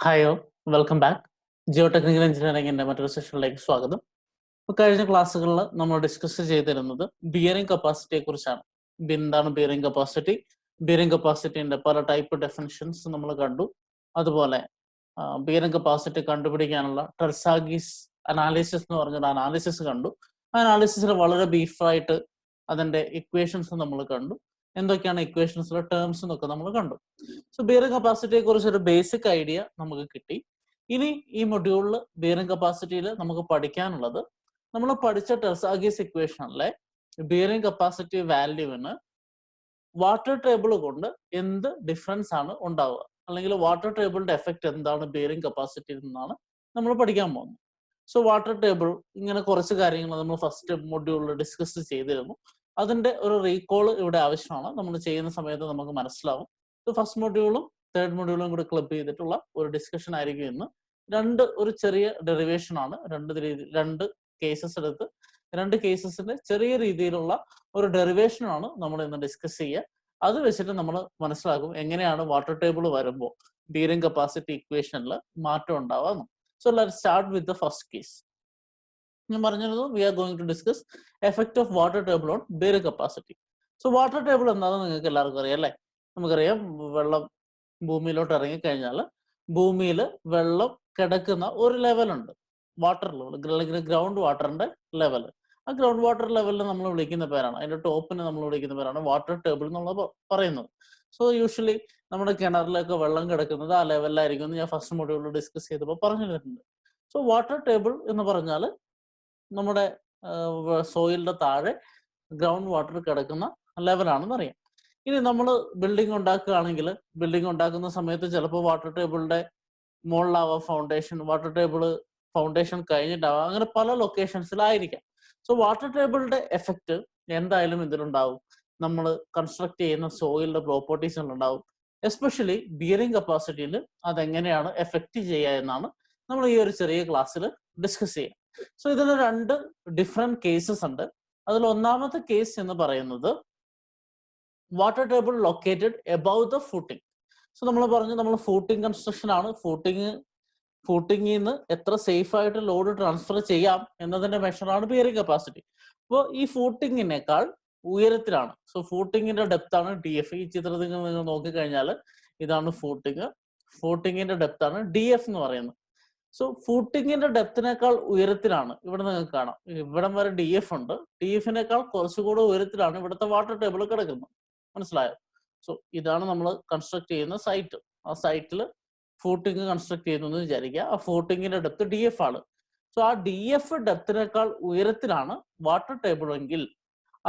Hi all, welcome back. Jio technical എഞ്ചിനീയറിംഗിന്റെ മറ്റൊരു സെഷനിലേക്ക് സ്വാഗതം. കഴിഞ്ഞ ക്ലാസ്സുകളിൽ നമ്മൾ ഡിസ്കസ് ചെയ്തിരുന്നത് ബിയറിംഗ് കപ്പാസിറ്റിയെ കുറിച്ചാണ്. എന്താണ് ബിയറിംഗ് കപ്പാസിറ്റി? ബിയറിംഗ് കപ്പാസിറ്റിന്റെ പല ടൈപ്പ് ഡെഫിനിഷൻസ് നമ്മൾ കണ്ടു. അതുപോലെ ബിയറിംഗ് കപ്പാസിറ്റി കണ്ടുപിടിക്കാനുള്ള ടെർസാഗീസ് അനാലിസിസ് എന്ന് പറഞ്ഞൊരു അനാലിസിസ് കണ്ടു. ആ അനാലിസിസിൽ വളരെ ബീഫായിട്ട് അതിന്റെ ഇക്വേഷൻസ് നമ്മൾ കണ്ടു. എന്തൊക്കെയാണ് ഇക്വേഷൻസിലെ ടേംസ് എന്നൊക്കെ നമ്മൾ കണ്ടു. സോ ബിയറിംഗ് കപ്പാസിറ്റിയെ കുറിച്ച് ഒരു ബേസിക് ഐഡിയ നമുക്ക് കിട്ടി. ഇനി ഈ മൊഡ്യൂളിൽ ബിയറിംഗ് കപ്പാസിറ്റിയിൽ നമുക്ക് പഠിക്കാനുള്ളത് നമ്മൾ പഠിച്ച ടെർസാഗീസ് ഇക്വേഷനിലെ ബിയറിംഗ് കപ്പാസിറ്റി വാല്യൂവിന് വാട്ടർ ടേബിൾ കൊണ്ട് എന്ത് ഡിഫറൻസ് ആണ് ഉണ്ടാവുക, അല്ലെങ്കിൽ വാട്ടർ ടേബിളിന്റെ എഫക്റ്റ് എന്താണ് ബിയറിംഗ് കപ്പാസിറ്റിയിൽ നിന്നാണ് നമ്മൾ പഠിക്കാൻ പോകുന്നത്. സോ വാട്ടർ ടേബിൾ ഇങ്ങനെ കുറച്ച് കാര്യങ്ങൾ നമ്മൾ ഫസ്റ്റ് മൊഡ്യൂളിൽ ഡിസ്കസ് ചെയ്തിരുന്നു. അതിന്റെ ഒരു റീകോൾ ഇവിടെ ആവശ്യമാണ്. നമ്മൾ ചെയ്യുന്ന സമയത്ത് നമുക്ക് മനസ്സിലാവും. ഫസ്റ്റ് മൊഡ്യൂളും തേർഡ് മൊഡ്യൂളും കൂടി ക്ലബ് ചെയ്തിട്ടുള്ള ഒരു ഡിസ്കഷൻ ആയിരിക്കും ഇന്ന്. ഒരു ചെറിയ ഡെറിവേഷൻ ആണ്. രണ്ട് കേസസ് എടുത്ത് രണ്ട് കേസസിന്റെ ചെറിയ രീതിയിലുള്ള ഒരു ഡെറിവേഷൻ ആണ് നമ്മൾ ഇന്ന് ഡിസ്കസ് ചെയ്യുക. അത് വെച്ചിട്ട് നമ്മൾ മനസ്സിലാക്കും എങ്ങനെയാണ് വാട്ടർ ടേബിൾ വരുമ്പോൾ ബിയറിംഗ് കപ്പാസിറ്റി ഇക്വേഷനിൽ മാറ്റം ഉണ്ടാവാന്ന്. So let's start with the first case. ഞാൻ പറഞ്ഞിരുന്നു we are going to discuss effect of water table on bearing capacity. So water table എന്താണെന്ന് നിങ്ങൾക്ക് എല്ലാവർക്കും അറിയാം അല്ലേ? നമുക്കറിയാം, വെള്ളം ഭൂമിയിലോട്ട് ഇറങ്ങിക്കഴിഞ്ഞാൽ ഭൂമിയിൽ വെള്ളം കിടക്കുന്ന ഒരു ലെവലുണ്ട്, വാട്ടർ ലെവൽ, അല്ലെങ്കിൽ ഗ്രൗണ്ട് വാട്ടറിന്റെ ലെവൽ. ആ ഗ്രൗണ്ട് വാട്ടർ ലെവലിൽ നമ്മൾ വിളിക്കുന്ന പേരാണ്, അതിന്റെ ടോപ്പിന് നമ്മൾ വിളിക്കുന്ന പേരാണ് വാട്ടർ ടേബിൾ എന്നുള്ളത് പറയുന്നത്. സോ യൂഷ്വലി നമ്മുടെ കിണറിലൊക്കെ വെള്ളം കിടക്കുന്നത് ആ ലെവലിലായിരിക്കും എന്ന് ഞാൻ ഫസ്റ്റ് മൊഡ്യൂളിൽ ഡിസ്കസ് ചെയ്തപ്പോൾ പറഞ്ഞിട്ടുണ്ട്. സോ വാട്ടർ ടേബിൾ എന്ന് പറഞ്ഞാൽ നമ്മുടെ സോയിലിന്റെ താഴെ ഗ്രൗണ്ട് വാട്ടർ കിടക്കുന്ന ലെവലാണെന്ന് അറിയാം. ഇനി നമ്മൾ ബിൽഡിംഗ് ഉണ്ടാക്കുകയാണെങ്കിൽ ബിൽഡിംഗ് ഉണ്ടാക്കുന്ന സമയത്ത് ചിലപ്പോൾ വാട്ടർ ടേബിളിന്റെ മുകളിലാവാം ഫൗണ്ടേഷൻ, വാട്ടർ ടേബിൾ ഫൗണ്ടേഷൻ കഴിഞ്ഞിട്ടാവാം, അങ്ങനെ പല ലൊക്കേഷൻസിലായിരിക്കാം. സോ വാട്ടർ ടേബിളിന്റെ എഫക്റ്റ് എന്തായാലും ഇതിലുണ്ടാവും. നമ്മൾ കൺസ്ട്രക്ട് ചെയ്യുന്ന സോയിലിന്റെ പ്രോപ്പർട്ടീസിലുണ്ടാവും. എസ്പെഷ്യലി ബിയറിംഗ് കപ്പാസിറ്റിയിൽ അതെങ്ങനെയാണ് എഫക്റ്റ് ചെയ്യുക എന്നാണ് നമ്മൾ ഈ ഒരു ചെറിയ ക്ലാസ്സിൽ ഡിസ്കസ് ചെയ്യുക. സോ ഇതിന് രണ്ട് ഡിഫറെന്റ് കേസസ് ഉണ്ട്. അതിൽ ഒന്നാമത്തെ കേസ് എന്ന് പറയുന്നത് water table located above the footing. So നമ്മൾ പറഞ്ഞു, നമ്മൾ ഫൂട്ടിംഗ് കൺസ്ട്രക്ഷൻ ആണ്. ഫൂട്ടിങ്ങിൽ നിന്ന് എത്ര സേഫ് ആയിട്ട് ലോഡ് ട്രാൻസ്ഫർ ചെയ്യാം എന്നതിന്റെ മെഷറാണ് ബിയറിംഗ് കപ്പാസിറ്റി. അപ്പോൾ ഈ ഫൂട്ടിങ്ങിനേക്കാൾ ഉയരത്തിലാണ്. സോ ഫൂട്ടിങ്ങിന്റെ ഡെപ്ത് ആണ് ഡി എഫ്. ഈ ചിത്രത്തിൽ നിങ്ങൾ നോക്കിക്കഴിഞ്ഞാൽ ഇതാണ് ഫൂട്ടിങ്. ഫൂട്ടിങ്ങിന്റെ ഡെപ്ത് ആണ് ഡി എഫ് എന്ന് പറയുന്നത്. സോ ഫൂട്ടിങ്ങിന്റെ ഡെപ്തിനേക്കാൾ ഉയരത്തിലാണ്, ഇവിടെ നിങ്ങൾക്ക് കാണാം, ഇവിടം വരെ ഡി എഫ് ഉണ്ട്. ഡി എഫിനേക്കാൾ കുറച്ചുകൂടെ ഉയരത്തിലാണ് ഇവിടുത്തെ വാട്ടർ ടേബിൾ കിടക്കുന്നത്. മനസ്സിലായോ? സോ ഇതാണ് നമ്മൾ കൺസ്ട്രക്ട് ചെയ്യുന്ന സൈറ്റ്. ആ സൈറ്റിൽ ഫൂട്ടിങ് കൺസ്ട്രക്ട് ചെയ്യുന്നു എന്ന് വിചാരിക്കുക. ആ ഫൂട്ടിങ്ങിന്റെ ഡെപ്ത് ഡി എഫ് ആണ്. സോ ആ ഡി എഫ് ഡെപ്തിനേക്കാൾ ഉയരത്തിലാണ് വാട്ടർ ടേബിൾ എങ്കിൽ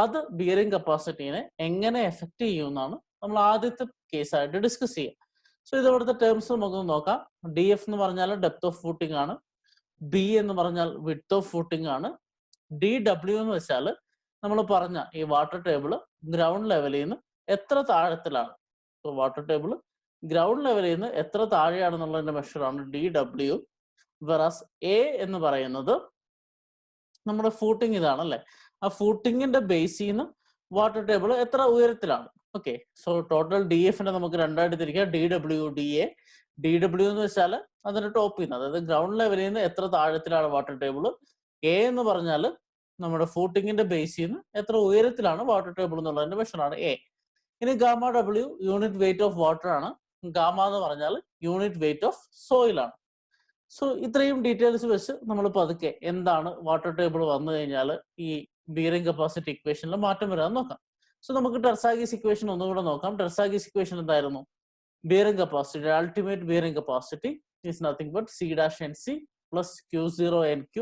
അത് ബിയറിംഗ് കപ്പാസിറ്റിനെ എങ്ങനെ എഫക്ട് ചെയ്യുമെന്നാണ് നമ്മൾ ആദ്യത്തെ കേസായിട്ട് ഡിസ്കസ് ചെയ്യുക. സോ ഇത് ഇവിടുത്തെ ടേംസ് നമുക്കൊന്ന് നോക്കാം. ഡി എഫ് എന്ന് പറഞ്ഞാൽ ഡെപ്ത് ഓഫ് ഫൂട്ടിംഗ് ആണ്. ബി എന്ന് പറഞ്ഞാൽ വിഡ്ത്ത് ഓഫ് ഫൂട്ടിംഗ് ആണ്. ഡി ഡബ്ല്യു എന്ന് വെച്ചാൽ നമ്മൾ പറഞ്ഞ ഈ വാട്ടർ ടേബിൾ ഗ്രൗണ്ട് ലെവലിൽ നിന്ന് എത്ര താഴത്തിലാണ്. സോ വാട്ടർ ടേബിൾ ഗ്രൗണ്ട് ലെവലിൽ നിന്ന് എത്ര താഴെയാണെന്നുള്ളതിന്റെ മെഷറാണ് ഡി ഡബ്ല്യു. വെറാസ് എ എന്ന് പറയുന്നത് നമ്മുടെ ഫൂട്ടിംഗ് ഇതാണ് അല്ലെ. ആ ഫൂട്ടിങ്ങിന്റെ ബേസിൽ നിന്ന് വാട്ടർ ടേബിൾ എത്ര ഉയരത്തിലാണ്. ഓക്കെ, സോ ടോട്ടൽ ഡി എഫിനെ നമുക്ക് രണ്ടായിട്ട് തിരിക്കാം, D W D A. D W എന്ന് വെച്ചാൽ അതിന്റെ ടോപ്പിൽ നിന്ന്, അതായത് ഗ്രൗണ്ട് ലെവലിൽ നിന്ന് എത്ര താഴത്തിലാണ് വാട്ടർ ടേബിൾ. എ എന്ന് പറഞ്ഞാൽ നമ്മുടെ ഫൂട്ടിങ്ങിന്റെ ബേസിൽ നിന്ന് എത്ര ഉയരത്തിലാണ് വാട്ടർ ടേബിൾ എന്നുള്ളതിന്റെ മെഷറാണ് എ. ഇനി gamma W unit weight of water ആണ്. ഗാമ എന്ന് പറഞ്ഞാൽ യൂണിറ്റ് വെയിറ്റ് ഓഫ് സോയിൽ ആണ്. സോ ഇത്രയും ഡീറ്റെയിൽസ് വെച്ച് നമ്മൾ പതുക്കെ എന്താണ് വാട്ടർ ടേബിൾ വന്നു കഴിഞ്ഞാൽ ഈ ബിയറിംഗ് കപ്പാസിറ്റി ഇക്വേഷനിൽ മാറ്റം വരാമെന്ന് നോക്കാം. സോ നമുക്ക് ടെർസാഗീസ് ഇക്വേഷൻ ഒന്നുകൂടെ നോക്കാം. ടെർസാഗീസ് ഇക്വേഷൻ എന്തായിരുന്നു? Bearing capacity, ultimate bearing capacity is nothing but C dash N C plus Q0 NQ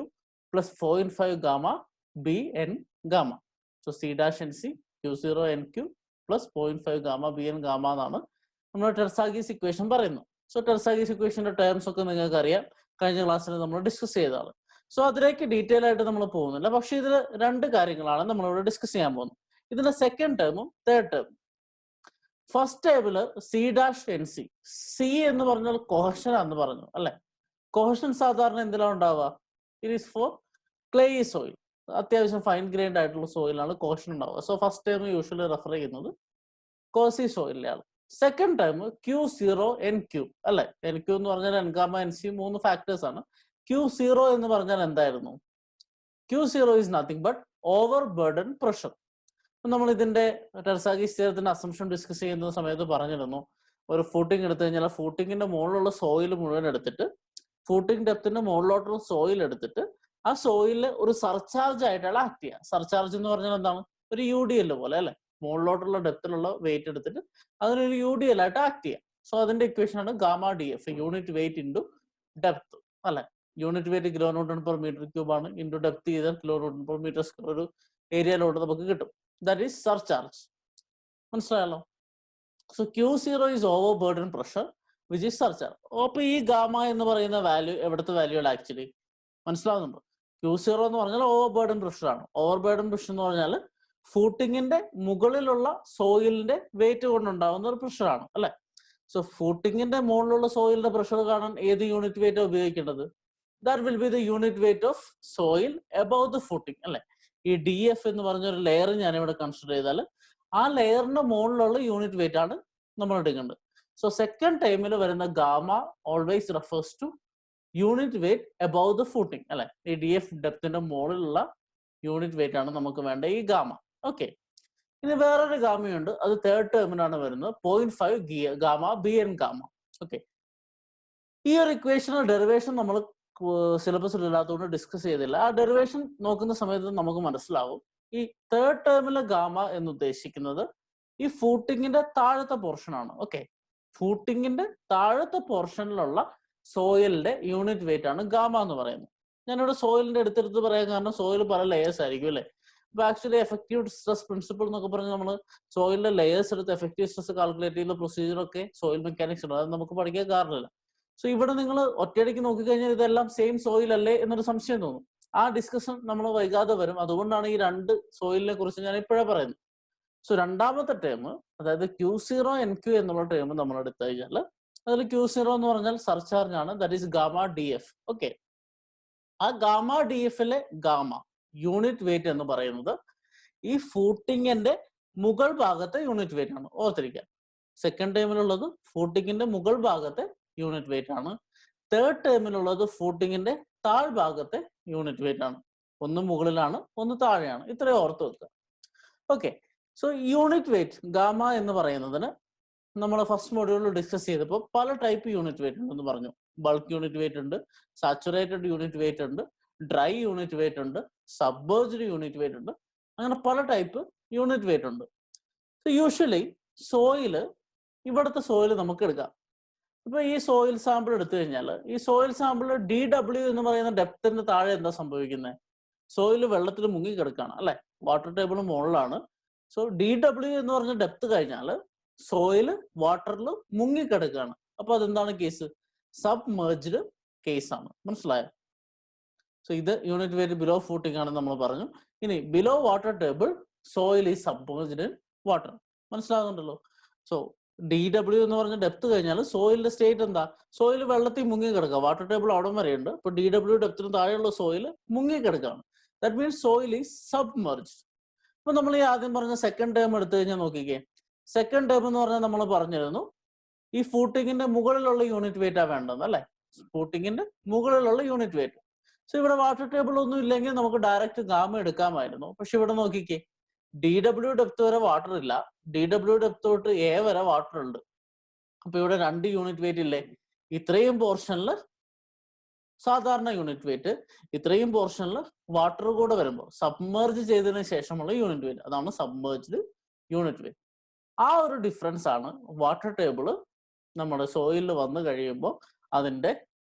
plus 0.5 gamma B N gamma. So C dash N C Q0 NQ plus 0.5 gamma B N gamma എന്നാണ് നമ്മൾ ടെർസാഗീസ് equation പറയുന്നത്. So ടെർസാഗീസ് ഇക്വേഷന്റെ terms ഒക്കെ നിങ്ങൾക്ക് അറിയാം, കഴിഞ്ഞ ക്ലാസ്സിൽ നമ്മൾ ഡിസ്കസ് ചെയ്തതാണ്. സോ അതിലേക്ക് ഡീറ്റെയിൽ ആയിട്ട് നമ്മൾ പോകുന്നില്ല. പക്ഷെ ഇതിൽ രണ്ട് കാര്യങ്ങളാണ് നമ്മളിവിടെ ഡിസ്കസ് ചെയ്യാൻ പോകുന്നത്. ഇതിന്റെ സെക്കൻഡ് ടേമും തേർഡ് ടേമും. First table C dash N C. C എന്ന് പറഞ്ഞാൽ കോഹഷൻ എന്ന് പറഞ്ഞു അല്ലെ. കോഹഷൻ സാധാരണ എന്തിലാണ് ഉണ്ടാവുക? It is for clayey soil. അത്യാവശ്യം ഫൈൻ ഗ്രൈൻഡ് ആയിട്ടുള്ള സോയിലാണ് കോഹഷൻ ഉണ്ടാവുക. So first term usually refer ചെയ്യുന്നത് കോസി സോയിലാണ്. സെക്കൻഡ് ടൈം Q0 NQ അല്ലെ. NQ എന്ന് പറഞ്ഞാൽ N ഗാമ NC 3 ഫാക്ടേഴ്സ് ആണ്. Q0 എന്ന് പറഞ്ഞാൽ എന്തായിരുന്നു? Q0 is nothing but overburden pressure. നമ്മൾ ഇതിന്റെ ടെർസാഗി സ്ഥിരത്തിന്റെ അസംഷൻ ഡിസ്കസ് ചെയ്യുന്ന സമയത്ത് പറഞ്ഞിരുന്നു, ഒരു ഫൂട്ടിംഗ് എടുത്തു കഴിഞ്ഞാൽ ഫൂട്ടിങ്ങിന്റെ മുകളിലുള്ള സോയിൽ മുഴുവൻ എടുത്തിട്ട് ഫൂട്ടിംഗ് ഡെപ്തിന്റെ മുകളിലോട്ടുള്ള സോയിൽ എടുത്തിട്ട് ആ സോയിലിൽ ഒരു സർചാർജ് ആയിട്ടാണ് ആക്ട് ചെയ്യുക. സർചാർജ് എന്ന് പറഞ്ഞാൽ എന്താണ്? ഒരു UDL പോലെ അല്ലെ, മുകളിലോട്ടുള്ള ഡെപ്തിലുള്ള വെയിറ്റ് എടുത്തിട്ട് അതിനൊരു UDL ആയിട്ട് ആക്ട് ചെയ്യാം. സോ അതിന്റെ ഇക്വേഷൻ ആണ് gamma DF, unit weight into depth അല്ലെ. Unit weight kilo newton per metre cube ആണ്, ഇൻറ്റു ഡെപ്ത് ചെയ്താൽ kilo newton per metre square ഒരു ഏരിയയിലോട്ട് നമുക്ക് കിട്ടും. That is surcharge. മനസ്സിലായല്ലോ? So Q0 is overburden pressure which is surcharge. അപ്പൊ ഈ ഗാമ എന്ന് പറയുന്ന വാല്യൂ എവിടുത്തെ വാല്യൂ ആണ് ആക്ച്വലി? മനസ്സിലാവുന്നുണ്ടോ? Q0 എന്ന് പറഞ്ഞാൽ ഓവർ ബേർഡൻ പ്രഷർ ആണ്. ഓവർ ബേർഡൻ പ്രഷർ എന്ന് പറഞ്ഞാൽ ഫൂട്ടിങ്ങിന്റെ മുകളിലുള്ള സോയിലിന്റെ വെയിറ്റ് കൊണ്ടുണ്ടാവുന്ന ഒരു പ്രഷറാണ് അല്ലെ. സോ ഫൂട്ടിങ്ങിന്റെ മുകളിലുള്ള സോയിലിന്റെ പ്രഷർ കാണാൻ ഏത് യൂണിറ്റ് വെയിറ്റ് ഉപയോഗിക്കേണ്ടത്? That will be the unit weight of soil above the footing അല്ലെ. ഈ DF എന്ന് പറഞ്ഞൊരു ലെയർ ഞാനിവിടെ കൺസിഡർ ചെയ്താൽ ആ ലെയറിന്റെ മുകളിലുള്ള യൂണിറ്റ് വെയിറ്റ് ആണ് നമ്മൾ എടുക്കേണ്ടത്. സോ സെക്കൻഡ് ടൈമിൽ വരുന്ന gamma always refers two unit weight above the footing അല്ലെ. ഈ DF ഡെപ്തിന്റെ മുകളിലുള്ള യൂണിറ്റ് വെയിറ്റ് ആണ് നമുക്ക് വേണ്ട ഈ ഗാമ. ഓക്കെ, ഇനി വേറൊരു ഗാമയുണ്ട്, അത് തേർഡ് ടേമിനാണ് വരുന്നത്, 0.5 ഗാമ BN ഗാമ. ഓക്കെ, ഈ ഒരു ഇക്വേഷണൽ ഡെറിവേഷൻ നമ്മൾ സിലബസിൽ ഇല്ലാത്തതുകൊണ്ട് ഡിസ്കസ് ചെയ്തില്ല. ആ ഡെറിവേഷൻ നോക്കുന്ന സമയത്ത് നമുക്ക് മനസ്സിലാവും ഈ തേർഡ് ടേമിലെ ഗാമ എന്ന് ഉദ്ദേശിക്കുന്നത് ഈ ഫൂട്ടിങ്ങിന്റെ താഴത്തെ പോർഷൻ ആണ്. ഓക്കെ, ഫൂട്ടിങ്ങിന്റെ താഴത്തെ പോർഷനിലുള്ള സോയിലിന്റെ യൂണിറ്റ് വെയിറ്റ് ആണ് ഗാമ എന്ന് പറയുന്നത്. ഞാനിവിടെ സോയിലിന്റെ എടുത്തെടുത്ത് പറയാൻ കാരണം സോയിൽ പല ലെയേഴ്സ് ആയിരിക്കും അല്ലെ. അപ്പൊ ആക്ച്വലി എഫക്റ്റീവ് സ്ട്രെസ് പ്രിൻസിപ്പിൾ എന്നൊക്കെ പറഞ്ഞ് നമ്മൾ സോയിലിന്റെ ലെയേഴ്സ് എടുത്ത് എഫക്റ്റീവ് സ്ട്രെസ് കാൽക്കുലേറ്റ് ചെയ്യുന്ന പ്രൊസീജിയർ ഒക്കെ സോയിൽ മെക്കാനിക്സ് ഉണ്ട്, അത് നമുക്ക് പഠിക്കാൻ കാരണമില്ല. സോ ഇവിടെ നിങ്ങൾ ഒറ്റയടിക്ക് നോക്കിക്കഴിഞ്ഞാൽ ഇതെല്ലാം സെയിം സോയിൽ അല്ലേ എന്നൊരു സംശയം തോന്നും. ആ ഡിസ്കഷൻ നമ്മൾ വൈകാതെ വരും. അതുകൊണ്ടാണ് ഈ രണ്ട് സോയിലിനെ കുറിച്ച് ഞാൻ ഇപ്പോഴേ പറയുന്നത്. സോ രണ്ടാമത്തെ ടേം, അതായത് Q0 NQ എന്നുള്ള ടേം നമ്മൾ എടുത്തു കഴിഞ്ഞാൽ അതിൽ Q0 എന്ന് പറഞ്ഞാൽ സർചാർജ് ആണ്, that is gamma DF. Okay, ആ ഗാമ DFലെ ഗാമ യൂണിറ്റ് വെയിറ്റ് എന്ന് പറയുന്നത് ഈ ഫൂട്ടിങ്ങിന്റെ മുകൾ ഭാഗത്തെ യൂണിറ്റ് വെയിറ്റ് ആണ്. ഓർത്തിരിക്കുക, സെക്കൻഡ് ടേമിലുള്ളത് ഫൂട്ടിങ്ങിന്റെ മുകൾ ഭാഗത്തെ യൂണിറ്റ് വെയിറ്റ് ആണ്. തേർഡ് ടേമിലുള്ളത് ഫൂട്ടിങ്ങിന്റെ താഴ്ഭാഗത്തെ യൂണിറ്റ് വെയിറ്റ് ആണ്. ഒന്ന് മുകളിലാണ്, ഒന്ന് താഴെയാണ്. ഇത്രയും ഓർത്ത് വെക്കുക. Okay, so unit weight gamma എന്ന് പറയുന്നതിന് നമ്മൾ ഫസ്റ്റ് മൊഡ്യൂളിൽ ഡിസ്കസ് ചെയ്തപ്പോൾ പല ടൈപ്പ് യൂണിറ്റ് വെയിറ്റ് ഉണ്ടെന്ന് പറഞ്ഞു. ബൾക്ക് യൂണിറ്റ് വെയിറ്റ് ഉണ്ട്, സാച്ചുറേറ്റഡ് യൂണിറ്റ് വെയിറ്റ് ഉണ്ട്, ഡ്രൈ യൂണിറ്റ് വെയിറ്റ് ഉണ്ട്, സബ്മേർജ്ഡ് യൂണിറ്റ് വെയിറ്റ് ഉണ്ട്. അങ്ങനെ പല ടൈപ്പ് യൂണിറ്റ് വെയിറ്റ് ഉണ്ട്. സോ യൂഷ്വലി സോയില്, ഇവിടുത്തെ സോയിൽ നമുക്ക് എടുക്കാം. ഇപ്പൊ ഈ സോയിൽ സാമ്പിൾ എടുത്തു കഴിഞ്ഞാൽ ഈ സോയിൽ സാമ്പിൾ DW എന്ന് പറയുന്ന ഡെപ്തിന്റെ താഴെ എന്താ സംഭവിക്കുന്നത്? സോയിൽ വെള്ളത്തിൽ മുങ്ങി കിടക്കുകയാണ് അല്ലെ, വാട്ടർ ടേബിൾ മുകളിലാണ്. സോ DW എന്ന് പറഞ്ഞ ഡെപ്ത് കഴിഞ്ഞാൽ സോയില് വാട്ടറിൽ മുങ്ങി കിടക്കുകയാണ്. അപ്പൊ അതെന്താണ് കേസ്? സബ്മേർജ്ഡ് കേസ് ആണ്. മനസ്സിലായോ? സോ ഇത് യൂണിറ്റ് വെയിറ്റ് ബിലോ ഫൂട്ടിംഗ് ആണെന്ന് നമ്മൾ പറഞ്ഞു. ഇനി below water table soil is submerged in water. മനസ്സിലാകുന്നുണ്ടല്ലോ? സോ DW എന്ന് പറഞ്ഞ ഡെപ്ത് കഴിഞ്ഞാൽ സോയിലിന്റെ സ്റ്റേറ്റ് എന്താ? സോയിൽ വെള്ളത്തിൽ മുങ്ങി കിടക്കുക. വാട്ടർ ടേബിൾ അവിടെ വരെയുണ്ട്. ഇപ്പൊ DW ഡെപ്തിന് താഴെയുള്ള സോയിൽ മുങ്ങി കിടക്കുകയാണ്. That means soil is submerged. ഇപ്പൊ നമ്മൾ ഈ ആദ്യം പറഞ്ഞ സെക്കൻഡ് ടേം എടുത്തു കഴിഞ്ഞാൽ നോക്കിക്കേ. സെക്കൻഡ് ടേം എന്ന് പറഞ്ഞാൽ നമ്മൾ പറഞ്ഞിരുന്നു ഈ ഫൂട്ടിങ്ങിന്റെ മുകളിലുള്ള യൂണിറ്റ് വെയിറ്റ് ആ വേണ്ടത് അല്ലെ. ഫൂട്ടിങ്ങിന്റെ മുകളിലുള്ള യൂണിറ്റ് വെയിറ്റ്. സോ ഇവിടെ വാട്ടർ ടേബിൾ ഒന്നും ഇല്ലെങ്കിൽ നമുക്ക് ഡയറക്റ്റ് ഗാമ എടുക്കാമായിരുന്നു. പക്ഷെ ഇവിടെ നോക്കിക്കേ, DW ഡെപ്ത് വരെ വാട്ടർ ഇല്ല, DW ഡെപ്ത് തൊട്ട് A വരെ വാട്ടർ ഉണ്ട്. അപ്പൊ ഇവിടെ 2 യൂണിറ്റ് വെയിറ്റ് ഇല്ലേ? ഇത്രയും പോർഷനിൽ സാധാരണ യൂണിറ്റ് വെയിറ്റ്, ഇത്രയും പോർഷനിൽ വാട്ടർ കൂടെ വരുമ്പോൾ സബ്മേർജ് ചെയ്തതിനു ശേഷമുള്ള യൂണിറ്റ് വെയിറ്റ്, അതാണ് സബ്മേർജ്ഡ് യൂണിറ്റ് വെയിറ്റ്. ആ ഒരു ഡിഫറൻസ് ആണ് വാട്ടർ ടേബിള് നമ്മുടെ സോയിലിൽ വന്നു കഴിയുമ്പോൾ അതിന്റെ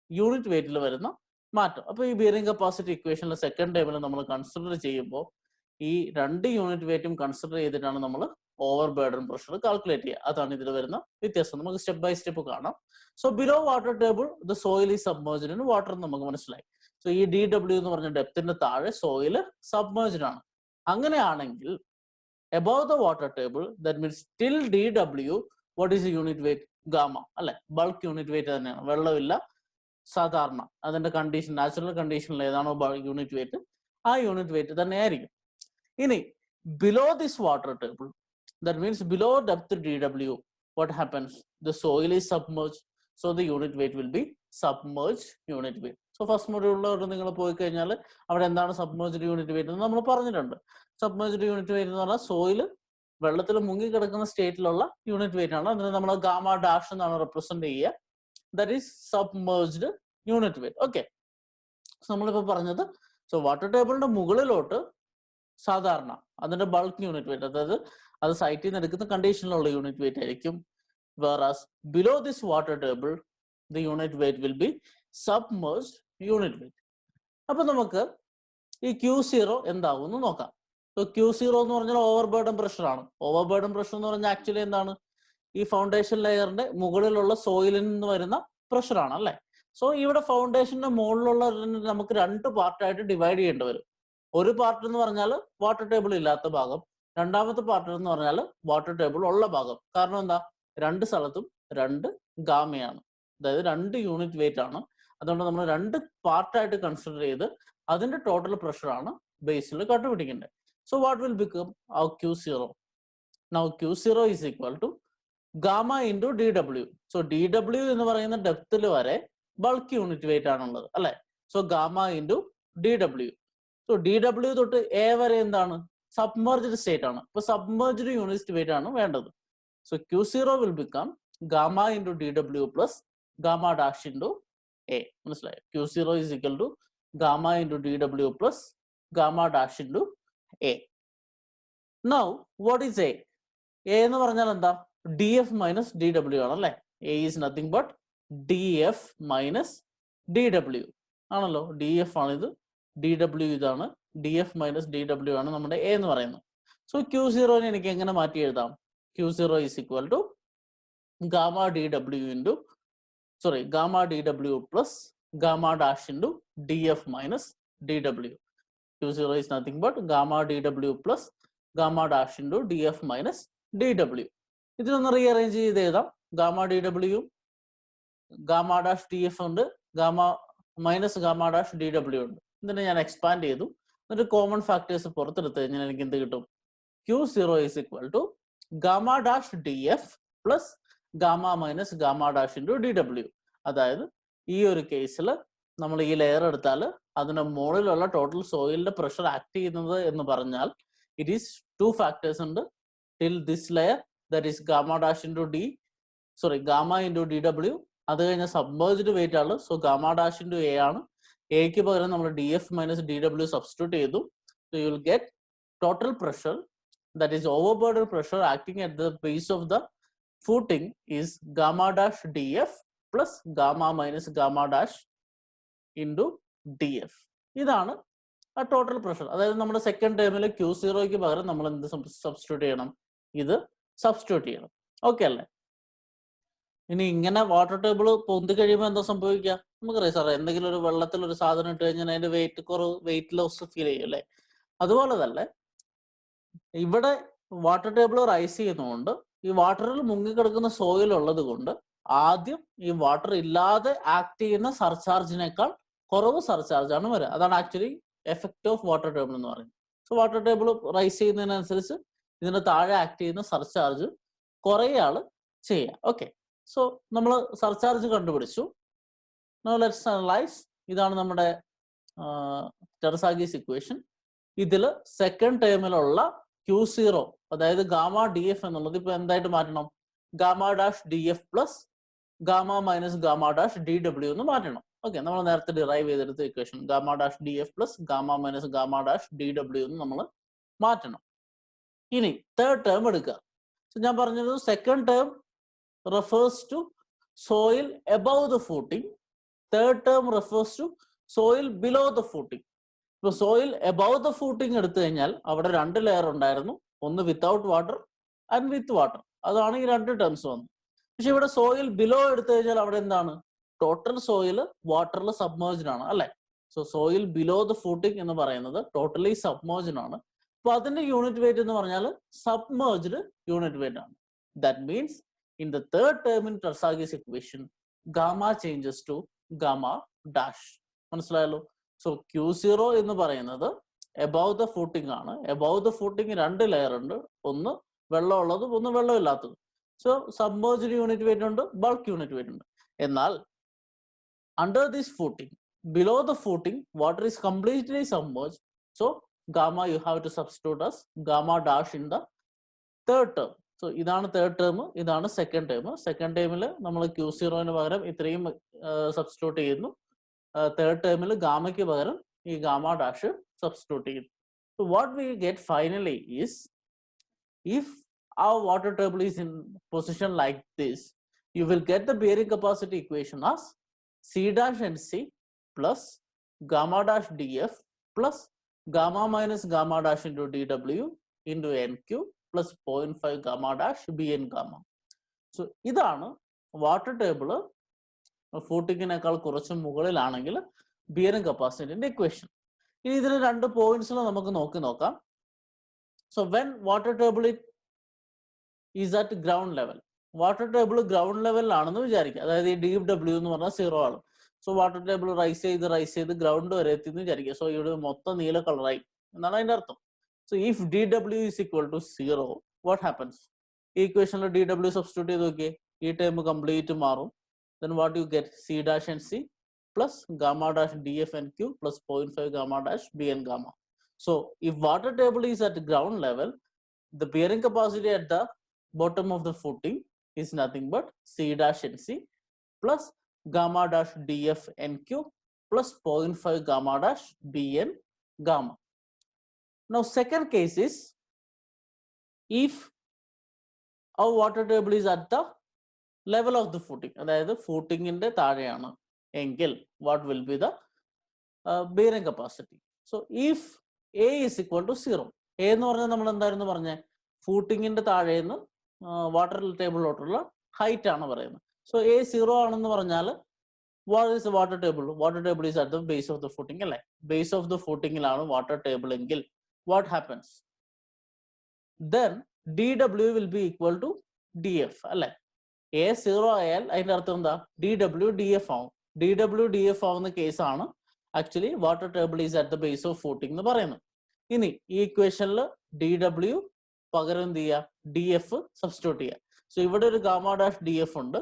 യൂണിറ്റ് വെയിറ്റിൽ വരുന്ന മാറ്റം. അപ്പൊ ഈ ബിയറിംഗ് കപ്പാസിറ്റി ഇക്വേഷനിൽ സെക്കൻഡ് ടേബിൾ നമ്മൾ കൺസിഡർ ചെയ്യുമ്പോൾ ഈ 2 യൂണിറ്റ് വെയിറ്റും കൺസിഡർ ചെയ്തിട്ടാണ് നമ്മൾ ഓവർ ബേർഡൻ പ്രഷർ കാൽക്കുലേറ്റ് ചെയ്യുക. അതാണ് ഇതിൽ വരുന്ന വ്യത്യാസം. നമുക്ക് സ്റ്റെപ്പ് ബൈ സ്റ്റെപ്പ് കാണാം. So below water table the soil is submerged in water എന്ന് നമുക്ക് മനസ്സിലായി. സോ ഈ DW എന്ന് പറഞ്ഞ ഡെപ്തിന്റെ താഴെ സോയിൽ സബ്മേർജ്ഡ് ആണ്. അങ്ങനെയാണെങ്കിൽ above the water table, that means till DW, what is the unit weight? Gamma അല്ലെ, ബൾക്ക് യൂണിറ്റ് വെയിറ്റ് തന്നെയാണ്. വെള്ളമില്ല, സാധാരണ അതിന്റെ കണ്ടീഷൻ, നാച്ചുറൽ കണ്ടീഷനിൽ ഏതാണോ യൂണിറ്റ് വെയിറ്റ് ആ യൂണിറ്റ് വെയിറ്റ് തന്നെയായിരിക്കും. ഇനി below this water table, that means below depth DW, what happens? The soil is submerged, so the unit weight will be submerged unit weight. So first module നിങ്ങൾ പോയി കഴിഞ്ഞാൽ അവിടെ എന്താണ് submerged unit weight എന്ന് നമ്മൾ പറഞ്ഞിട്ടുണ്ട്. സബ്മേർജ്ഡ് യൂണിറ്റ് വെയിറ്റ് എന്ന് പറഞ്ഞാൽ സോയിൽ വെള്ളത്തിൽ മുങ്ങി കിടക്കുന്ന സ്റ്റേറ്റിലുള്ള യൂണിറ്റ് വെയിറ്റ് ആണ്. അതിന് നമ്മൾ ഗാമ ഡാഷ് എന്നാണ് റെപ്രസെന്റ് ചെയ്യുക. That is submerged unit wait. Okay, നമ്മളിപ്പോ പറഞ്ഞത് സോ വാട്ടർ ടേബിളിന്റെ മുകളിലോട്ട് സാധാരണ അതിന്റെ ബൾക്ക് യൂണിറ്റ് വെയിറ്റ്, അതായത് അത് സൈറ്റിൽ നിന്ന് എടുക്കുന്ന കണ്ടീഷനിലുള്ള യൂണിറ്റ് വെയിറ്റ് ആയിരിക്കും. whereas below this water table the unit weight will be submerged unit weight. അപ്പൊ നമുക്ക് ഈ Q0 എന്താവും എന്ന് നോക്കാം. സോ Q0 എന്ന് പറഞ്ഞാൽ ഓവർ ബേർഡൻ പ്രഷർ ആണ്. ഓവർ ബേർഡൻ പ്രഷർ എന്ന് പറഞ്ഞാൽ ആക്ച്വലി എന്താണ്? ഈ ഫൗണ്ടേഷൻ ലെയറിന്റെ മുകളിലുള്ള സോയിലിൽ നിന്ന് വരുന്ന പ്രഷർ ആണ് അല്ലെ. സോ ഇവിടെ ഫൗണ്ടേഷന്റെ മുകളിലുള്ള നമുക്ക് രണ്ട് പാർട്ടായിട്ട് ഡിവൈഡ് ചെയ്യേണ്ടി വരും. ഒരു പാർട്ട് എന്ന് പറഞ്ഞാൽ വാട്ടർ ടേബിൾ ഇല്ലാത്ത ഭാഗം, രണ്ടാമത്തെ പാർട്ട് എന്ന് പറഞ്ഞാൽ വാട്ടർ ടേബിൾ ഉള്ള ഭാഗം. കാരണം എന്താ? രണ്ട് സ്ഥലത്തും രണ്ട് ഗാമയാണ്, അതായത് രണ്ട് യൂണിറ്റ് വെയിറ്റ് ആണ്. അതുകൊണ്ട് നമ്മൾ രണ്ട് പാർട്ടായിട്ട് കൺസിഡർ ചെയ്ത് അതിന്റെ ടോട്ടൽ പ്രഷർ ആണ് ബേസിൽ കണ്ടുപിടിക്കേണ്ടത്. So what will become our Q0? Now Q0 is equal to gamma into DW. So DW എന്ന് പറയുന്ന ഡെപ്തിൽ വരെ ബൾക്ക് യൂണിറ്റ് വെയിറ്റ് ആണുള്ളത് അല്ലെ. So gamma into DW. So DW തൊട്ട് എ വരെ എന്താണ്? സബ്മർജ്ഡ് സ്റ്റേറ്റ് ആണ്. ഇപ്പൊ സബ്മർജ്ഡ് യൂണിറ്റ് വെയിറ്റ് ആണ് വേണ്ടത്. So Q0 will become gamma into DW plus gamma dash into A. മനസ്സിലായോ? Q0 is equal to gamma into DW plus gamma dash into A. Now what is A? A എന്ന് പറഞ്ഞാൽ എന്താ? DF minus DW ആണ് അല്ലെ. A is nothing but DF minus DW ആണല്ലോ. DF ആണ് ഇത്, DW ഇതാണ്. DF മൈനസ് DW ആണ് നമ്മുടെ എ എന്ന് പറയുന്നത്. സോ Q0 എനിക്ക് എങ്ങനെ മാറ്റി എഴുതാം? Q0 is equal to gamma DW into gamma DW plus gamma dash into DF minus DW. Q0 is nothing but gamma DW plus gamma dash into DF minus DW. ഇതിനൊന്ന് rearrange ചെയ്ത് എഴുതാം. Gamma DW gamma dash DF ഉണ്ട്, gamma minus gamma dash DW ഉണ്ട്. ഇതിനെ ഞാൻ expand ചെയ്തു. എന്നിട്ട് common factors പുറത്തെടുത്ത് കഴിഞ്ഞാൽ എനിക്ക് എന്ത് കിട്ടും? Q0 is equal to gamma dash DF plus gamma minus gamma dash into DW. അതായത് ഈ ഒരു കേസിൽ നമ്മൾ ഈ ലെയർ എടുത്താൽ അതിന്റെ മുകളിലുള്ള ടോട്ടൽ സോയിലിന്റെ പ്രഷർ ആക്ട് ചെയ്യുന്നത് എന്ന് പറഞ്ഞാൽ ഇറ്റ് ഈസ് ടു ഫാക്ടേഴ്സ് ഉണ്ട് till this layer, that is gamma dash into gamma into DW. അത് കഴിഞ്ഞ സബ്മേർജ്ഡ് വെയിറ്റ് ആണ്. So gamma dash into A ആണ്. എക്ക് പകരം നമ്മൾ DF മൈനസ് DW സബ്സ്റ്റിറ്റ്യൂട്ട് ചെയ്തു. So you will get total pressure, that is overburden pressure acting at the base of the footing is gamma dash DF plus gamma minus gamma dash into DF. ഇതാണ് ആ total pressure. അതായത് നമ്മുടെ second ടേമിൽ Q0ക്ക് പകരം നമ്മൾ എന്ത് substitute ചെയ്യണം? ഇത് സബ്സ്റ്റിറ്റ്യൂട്ട് ചെയ്യണം. ഓക്കെ അല്ലേ? ഇനി ഇങ്ങനെ വാട്ടർ ടേബിൾ പൊന്തി കഴിയുമ്പോൾ എന്താ സംഭവിക്കുക? നമുക്കറിയാം സാറേ, എന്തെങ്കിലും ഒരു വെള്ളത്തിൽ ഒരു സാധനം ഇട്ട് കഴിഞ്ഞാൽ അതിന്റെ വെയിറ്റ് ലോസ് ഫീൽ ചെയ്യും അല്ലേ. അതുപോലെ തന്നെ ഇവിടെ വാട്ടർ ടേബിൾ റൈസ് ചെയ്യുന്നതുകൊണ്ട് ഈ വാട്ടറിൽ മുങ്ങിക്കിടക്കുന്ന സോയിൽ ഉള്ളത് കൊണ്ട് ആദ്യം ഈ വാട്ടർ ഇല്ലാതെ ആക്ട് ചെയ്യുന്ന സർചാർജിനേക്കാൾ കുറവ് സർചാർജ് ആണ് വരിക. അതാണ് actually effect of water table എന്ന് പറയുന്നത്. സോ വാട്ടർ ടേബിൾ റൈസ് ചെയ്യുന്നതിനനുസരിച്ച് ഇതിന്റെ താഴെ ആക്ട് ചെയ്യുന്ന സർചാർജ് കുറേയാള് ചെയ്യുക. ഓക്കെ, സോ നമ്മൾ സർചാർജ് കണ്ടുപിടിച്ചു. Now let's analyse. ഇതാണ് നമ്മുടെ ടെറസാഗീസ് ഇക്വേഷൻ. ഇതിൽ സെക്കൻഡ് ടേമിലുള്ള Q0, അതായത് ഗാമ DF എന്നുള്ളത് ഇപ്പൊ എന്തായിട്ട് മാറ്റണം? Gamma dash DF plus gamma minus gamma dash DW എന്ന് മാറ്റണം. ഓക്കെ, നമ്മൾ നേരത്തെ ഡിറൈവ് ചെയ്തെടുത്ത equation gamma dash DF plus gamma minus gamma dash DW എന്ന് നമ്മൾ മാറ്റണം. ഇനി തേർഡ് ടേം എടുക്കുക. ഞാൻ പറഞ്ഞത് second term refers to soil above the footing, third term refers to soil below the footing. ഇപ്പൊ സോയിൽ എബവ് ദ ഫൂട്ടിങ് എടുത്തു കഴിഞ്ഞാൽ അവിടെ രണ്ട് ലെയർ ഉണ്ടായിരുന്നു, ഒന്ന് without water and with water. അതാണ് ഈ രണ്ട് ടേംസ് വന്നത്. പക്ഷെ ഇവിടെ സോയിൽ ബിലോ എടുത്തു കഴിഞ്ഞാൽ അവിടെ എന്താണ്? ടോട്ടൽ സോയിൽ വാട്ടറിൽ സബ്മേർജ്ഡ് ആണ് അല്ലെ. So soil below the footing എന്ന് പറയുന്നത് ടോട്ടലി സബ്മേർജ്ഡ് ആണ്. അപ്പൊ അതിന്റെ യൂണിറ്റ് വെയിറ്റ് എന്ന് പറഞ്ഞാൽ സബ്മേർജ്ഡ് യൂണിറ്റ് വെയിറ്റ് ആണ്. That means in the third term in Terzaghi's equation, gamma changes to gamma dash. മനസ്സിലായല്ലോ? സോ Q0 എന്ന് പറയുന്നത് എബവ് ദ ഫൂട്ടിംഗ് ആണ്. എബവ് ദ ഫൂട്ടിംഗ് രണ്ട് ലെയർ ഉണ്ട്, ഒന്ന് വെള്ളമുള്ളതും ഒന്ന് വെള്ളമില്ലാത്തതും. സോ സബ്മേർജ്ഡ് യൂണിറ്റ് വെയിറ്റ് ഉണ്ട്, ബൾക്ക് യൂണിറ്റ് വെയിറ്റ് ഉണ്ട്. എന്നാൽ under this footing, below the footing, water is completely submerged. So gamma you have to substitute as gamma dash in the third term. So ഇതാണ് third term, ഇതാണ് second term. Second ടേമിൽ നമ്മൾ Q0 പകരം ഇത്രയും substitute ചെയ്യുന്നു. Third ടേമിൽ ഗാമയ്ക്ക് പകരം ഈ ഗാമ ഡാഷ് സബ്സ്റ്റിറ്റ്യൂട്ട് ചെയ്യുന്നു. So what we get finally is, if our water table is in position like this, you will get the bearing capacity equation as C dash and C plus gamma dash dF plus gamma minus gamma dash into dW into NQ plus 0.5 gamma dash BN gamma. So ഇതാണ് water table ഫൂട്ടിങ്ങിനേക്കാൾ കുറച്ച് മുകളിലാണെങ്കിൽ bearing കപ്പാസിറ്റിന്റെ equation. ഇനി ഇതിന് രണ്ട് പോയിന്റ്സിൽ നമുക്ക് നോക്കാം. So when water table is at ground level, water table ground ലെവലിലാണെന്ന് വിചാരിക്കുക. അതായത് ഈ DW എന്ന് പറഞ്ഞാൽ 0 ആണ്. സോ വാട്ടർ ടേബിൾ റൈസ് ചെയ്ത് ഗ്രൗണ്ട് വരെ എത്തി എന്ന് വിചാരിക്കുക. സോ ഇവിടെ മൊത്തം നീല കളറായി എന്നാണ് അതിന്റെ അർത്ഥം. So if DW is equal to 0, what happens? ഈ ഇക്വേഷനിൽ DW സബ്സ്റ്റിറ്റ്യൂട്ട് ചെയ്ത് നോക്കിയേ, ഈ ടേം കംപ്ലീറ്റ് മാറും. Then what you get? C dash and C plus gamma dash DF and Q plus 0.5 gamma dash BN gamma. So if water table is at ground level, the bearing capacity at the bottom of the footing is nothing but C dash and C plus gamma dash DF and Q plus 0.5 gamma dash BN gamma. Now second case is, if our water table is at the level of the footing, അതായത് ഫൂട്ടിങ്ങിന്റെ താഴെയാണ് എങ്കിൽ what will be the bearing capacity? So if A is equal to 0, A എന്ന് പറഞ്ഞാൽ നമ്മൾ എന്തായിരുന്നു പറഞ്ഞത്, ഫൂട്ടിങ്ങിന്റെ താഴേന്ന് water ടേബിളിലോട്ടുള്ള height ആണ് പറയുന്നത്. സോ A 0 ആണെന്ന് പറഞ്ഞാൽ what is the water table? Water table is at the base of the footing അല്ലേ? ബേസ് ഓഫ് ദ ഫൂട്ടിങ്ങിലാണ് വാട്ടർ ടേബിൾ എങ്കിൽ what happens? Then DW will be equal to DF അല്ലേ? A 0 ആയാൽ അതിന്റെ അർത്ഥം എന്താ? DW DF ആവും. DW DF ആവുന്ന കേസാണ് actually water table is at the base of footing എന്ന് പറയുന്നത്. ഇനി ഈ ഇക്വേഷനിൽ DW പകരം എന്ത് ചെയ്യുക? DF സബ്സ്റ്റിറ്റ്യൂട്ട് ചെയ്യുക. സോ ഇവിടെ ഒരു ഗാമ ഡാഷ് DF ഉണ്ട്,